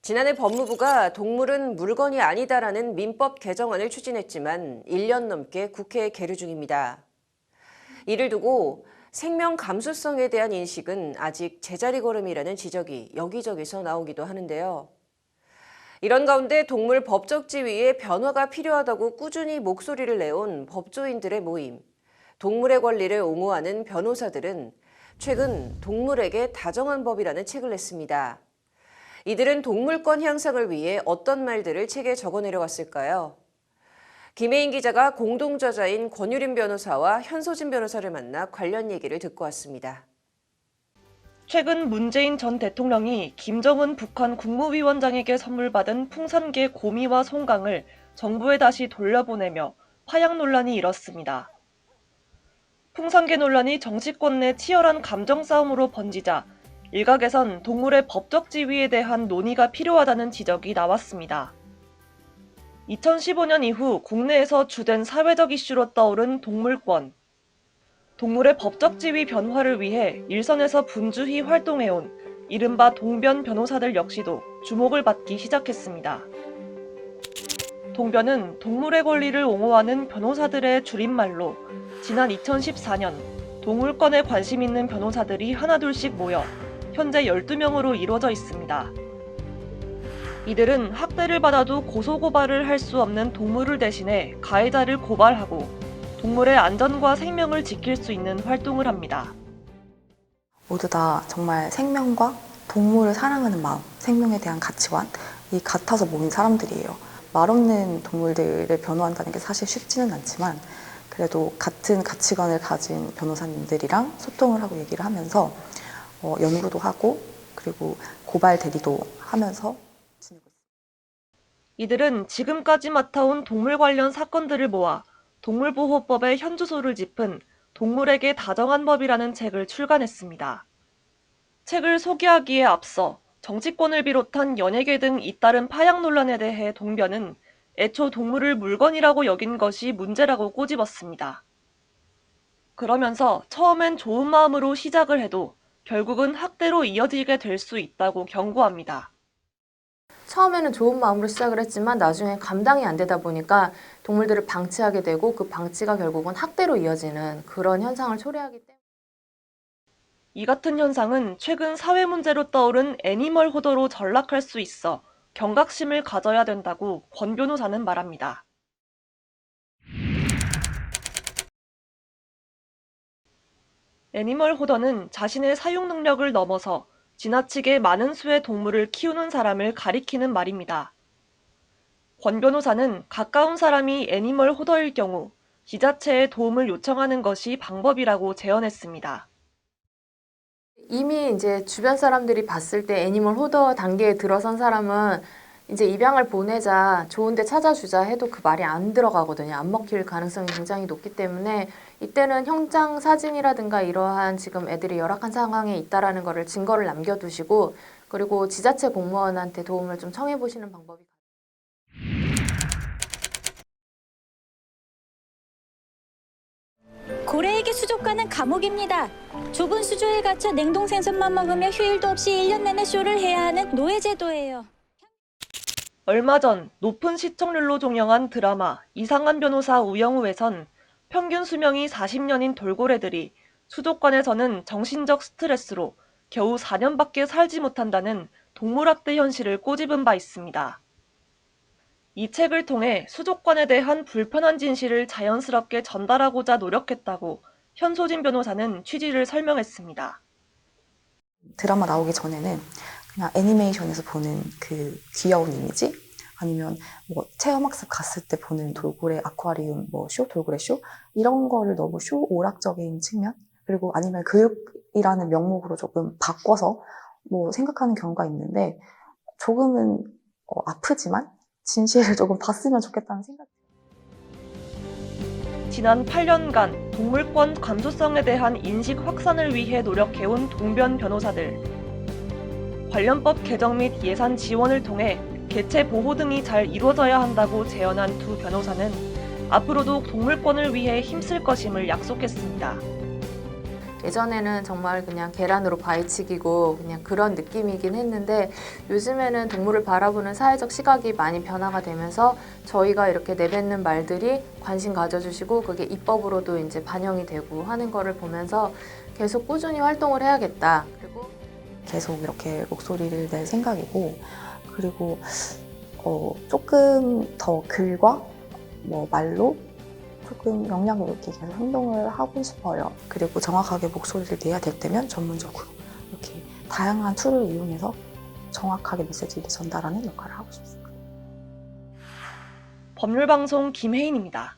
지난해 법무부가 동물은 물건이 아니다라는 민법 개정안을 추진했지만 1년 넘게 국회에 계류 중입니다. 이를 두고 생명 감수성에 대한 인식은 아직 제자리 걸음이라는 지적이 여기저기서 나오기도 하는데요. 이런 가운데 동물 법적 지위에 변화가 필요하다고 꾸준히 목소리를 내온 법조인들의 모임, 동물의 권리를 옹호하는 변호사들은 최근 동물에게 다정한 법이라는 책을 냈습니다. 이들은 동물권 향상을 위해 어떤 말들을 책에 적어내려왔을까요? 김혜인 기자가 공동저자인 권유림 변호사와 현소진 변호사를 만나 관련 얘기를 듣고 왔습니다. 최근 문재인 전 대통령이 김정은 북한 국무위원장에게 선물받은 풍산개 고미와 송강을 정부에 다시 돌려보내며 파양 논란이 일었습니다. 풍산개 논란이 정치권 내 치열한 감정 싸움으로 번지자 일각에선 동물의 법적 지위에 대한 논의가 필요하다는 지적이 나왔습니다. 2015년 이후 국내에서 주된 사회적 이슈로 떠오른 동물권. 동물의 법적 지위 변화를 위해 일선에서 분주히 활동해온 이른바 동변 변호사들 역시도 주목을 받기 시작했습니다. 동변은 동물의 권리를 옹호하는 변호사들의 줄임말로 지난 2014년 동물권에 관심 있는 변호사들이 하나둘씩 모여 현재 12명으로 이루어져 있습니다. 이들은 학대를 받아도 고소고발을 할 수 없는 동물을 대신해 가해자를 고발하고 동물의 안전과 생명을 지킬 수 있는 활동을 합니다. 모두 다 정말 생명과 동물을 사랑하는 마음, 생명에 대한 가치관이 같아서 모인 사람들이에요. 말 없는 동물들을 변호한다는 게 사실 쉽지는 않지만 그래도 같은 가치관을 가진 변호사님들이랑 소통을 하고 얘기를 하면서 연구도 하고 그리고 고발 대리도 하면서 지내고 있습니다. 이들은 지금까지 맡아온 동물 관련 사건들을 모아 동물보호법의 현주소를 짚은 동물에게 다정한 법이라는 책을 출간했습니다. 책을 소개하기에 앞서 정치권을 비롯한 연예계 등 잇따른 파양 논란에 대해 동변은 애초 동물을 물건이라고 여긴 것이 문제라고 꼬집었습니다. 그러면서 처음엔 좋은 마음으로 시작을 해도 결국은 학대로 이어지게 될 수 있다고 경고합니다. 처음에는 좋은 마음으로 시작을 했지만 나중에 감당이 안 되다 보니까 동물들을 방치하게 되고 그 방치가 결국은 학대로 이어지는 그런 현상을 초래하기 때문에 이 같은 현상은 최근 사회 문제로 떠오른 애니멀 호더로 전락할 수 있어 경각심을 가져야 된다고 권 변호사는 말합니다. 애니멀 호더는 자신의 사육 능력을 넘어서 지나치게 많은 수의 동물을 키우는 사람을 가리키는 말입니다. 권 변호사는 가까운 사람이 애니멀 호더일 경우 지자체에 도움을 요청하는 것이 방법이라고 제언했습니다. 이미 이제 주변 사람들이 봤을 때 애니멀 호더 단계에 들어선 사람은 이제 입양을 보내자, 좋은 데 찾아주자 해도 그 말이 안 들어가거든요. 안 먹힐 가능성이 굉장히 높기 때문에 이때는 형장 사진이라든가 이러한 지금 애들이 열악한 상황에 있다라는 거를 증거를 남겨두시고 그리고 지자체 공무원한테 도움을 좀 청해 보시는 방법이 고래에게 수족관은 감옥입니다. 좁은 수조에 갇혀 냉동 생선만 먹으며 휴일도 없이 1년 내내 쇼를 해야 하는 노예제도예요. 얼마 전 높은 시청률로 종영한 드라마 이상한 변호사 우영우에선 평균 수명이 40년인 돌고래들이 수족관에서는 정신적 스트레스로 겨우 4년밖에 살지 못한다는 동물학대 현실을 꼬집은 바 있습니다. 이 책을 통해 수족관에 대한 불편한 진실을 자연스럽게 전달하고자 노력했다고 현소진 변호사는 취지를 설명했습니다. 드라마 나오기 전에는 그냥 애니메이션에서 보는 그 귀여운 이미지 아니면 뭐 체험학습 갔을 때 보는 돌고래 아쿠아리움 돌고래 쇼 이런 거를 너무 쇼 오락적인 측면 그리고 아니면 교육이라는 명목으로 조금 바꿔서 생각하는 경우가 있는데 조금은 아프지만 진실을 조금 봤으면 좋겠다는 생각이 지난 8년간 동물권 감수성에 대한 인식 확산을 위해 노력해온 동변 변호사들. 관련법 개정 및 예산 지원을 통해 개체 보호 등이 잘 이루어져야 한다고 제언한 두 변호사는 앞으로도 동물권을 위해 힘쓸 것임을 약속했습니다. 예전에는 정말 그냥 계란으로 바위치기고 그냥 그런 느낌이긴 했는데 요즘에는 동물을 바라보는 사회적 시각이 많이 변화가 되면서 저희가 이렇게 내뱉는 말들이 관심 가져주시고 그게 입법으로도 이제 반영이 되고 하는 거를 보면서 계속 꾸준히 활동을 해야겠다. 그리고 계속 이렇게 목소리를 낼 생각이고, 그리고 조금 더 글과 뭐 말로 조금 영향력 있게 계속 행동을 하고 싶어요. 그리고 정확하게 목소리를 내야 될 때면 전문적으로 이렇게 다양한 툴을 이용해서 정확하게 메시지를 전달하는 역할을 하고 싶습니다. 법률방송 김혜인입니다.